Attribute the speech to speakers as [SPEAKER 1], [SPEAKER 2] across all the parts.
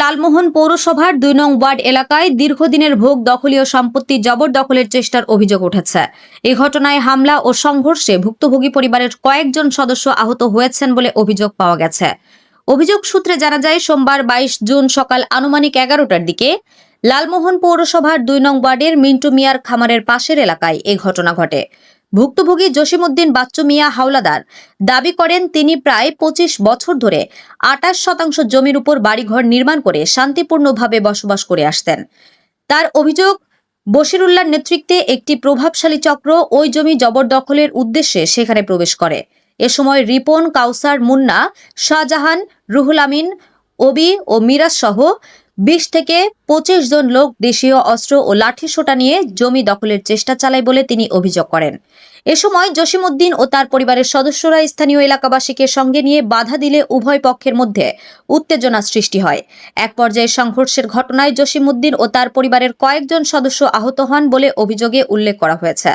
[SPEAKER 1] লালমোহন পৌরসভার ২ নং ওয়ার্ড এলাকায় দীর্ঘদিনের ভোগ দখলীয় সম্পত্তি জবরদখলের চেষ্টার অভিযোগ উঠেছে। এই ঘটনায় হামলা ও সংঘর্ষে ভুক্তভোগী পরিবারের কয়েকজন সদস্য আহত হয়েছেন বলে অভিযোগ পাওয়া গেছে। অভিযোগ সূত্রে জানা যায়, সোমবার ২২ জুন সকাল আনুমানিক ১১টার দিকে লালমোহন পৌরসভার ২ নং ওয়ার্ডের মিন্টু মিয়ার খামারের পাশের এলাকায় এই ঘটনা ঘটে। ভুক্তভোগী জসিমউদ্দিন বাচ্চু মিয়া হাওলাদার দাবি করেন, তিনি প্রায় ২৫ বছর ধরে ২৮% জমির উপর বাড়িঘর নির্মাণ করে শান্তিপূর্ণভাবে বসবাস করে আসতেন। তার অভিযোগ, বশিরুল্লাহর নেতৃত্বে একটি প্রভাবশালী চক্র ওই জমি জবরদখলের উদ্দেশ্যে সেখানে প্রবেশ করে। এ সময় রিপন, কাউসার, মুন্না, শাহজাহান, রুহুল আমিন, ওবি ও মিরাজ সহ ২০ থেকে ২৫ জন লোক দেশীয় অস্ত্র ও লাঠিসোঁটা নিয়ে জমি দখলের চেষ্টা চালায় বলে তিনি অভিযোগ করেন। এ সময় জসিমউদ্দিন ও তার পরিবারের সদস্যরা স্থানীয় এলাকাবাসীকে সঙ্গে নিয়ে বাধা দিলে উভয় পক্ষের মধ্যে উত্তেজনা সৃষ্টি হয়। এক পর্যায়ে সংঘর্ষের ঘটনায় জসিমউদ্দিন ও তার পরিবারের কয়েকজন সদস্য আহত হন বলে অভিযোগে উল্লেখ করা হয়েছে।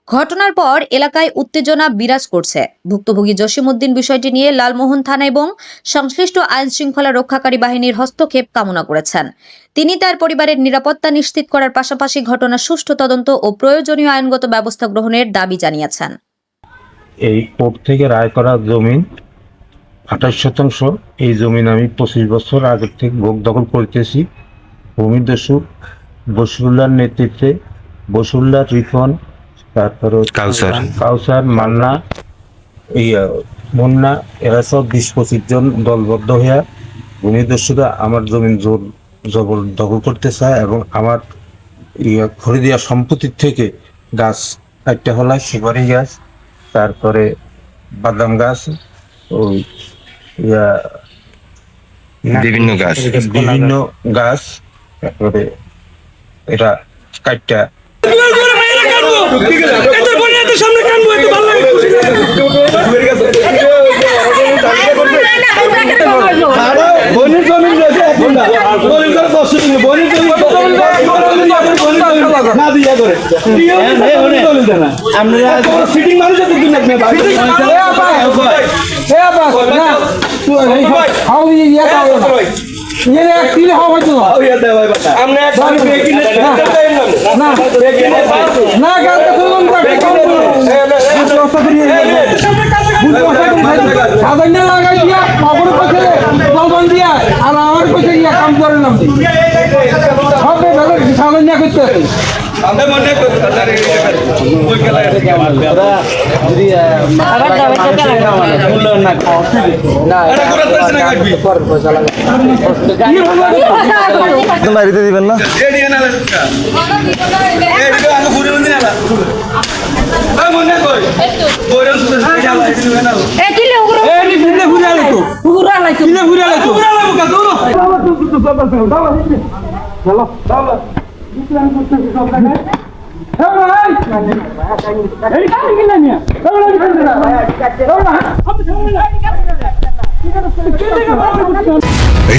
[SPEAKER 1] ঘটনার পর এলাকায় উত্তেজনা বিরাজ করছে। ভুক্তভোগী জসিমউদ্দিন বিষয়টি নিয়ে লালমোহন থানা এবং সংশ্লিষ্ট আইন শৃঙ্খলা রক্ষাকারী বাহিনীর হস্তক্ষেপ কামনা করেছেন। তিনি তার পরিবারের নিরাপত্তা নিশ্চিত করার পাশাপাশি ঘটনার সুষ্ঠু তদন্ত ও প্রয়োজনীয় আইনগত ব্যবস্থা গ্রহণের দাবি জানিয়েছেন।
[SPEAKER 2] এই কোর্ট থেকে রায় করা জমিন ২৮%, এই জমিন আমি ২৫ বছর আগের থেকে ভোগ দখল করতেছি। ভূমিদস্যু বশিরুল্লাহর নেতৃত্বে বশিরুল্লাহ, রিপন, তারপরে কাউসার, মান্না, মুন্না, এরা সব ২০-২৫ জন দলবদ্ধ হইয়া ভূমিদস্যুরা আমার জমিন জবরদখল করতে চায় এবং আমার খরিদিয়া সম্পত্তির থেকে গাছ একটা হলা সুপারি গাছ, তারপরে বাদাম গাছ, ওই বিভিন্ন গাছ, তারপরে এটা কাটটা
[SPEAKER 3] বাড়িতে দিবেন না?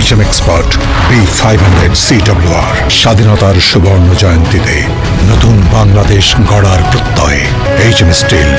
[SPEAKER 4] HM Expert B500 CWR স্বাধীনতার সুবর্ণ জয়ন্তীতে নতুন বাংলাদেশ গড়ার প্রত্যয়। HM Steel।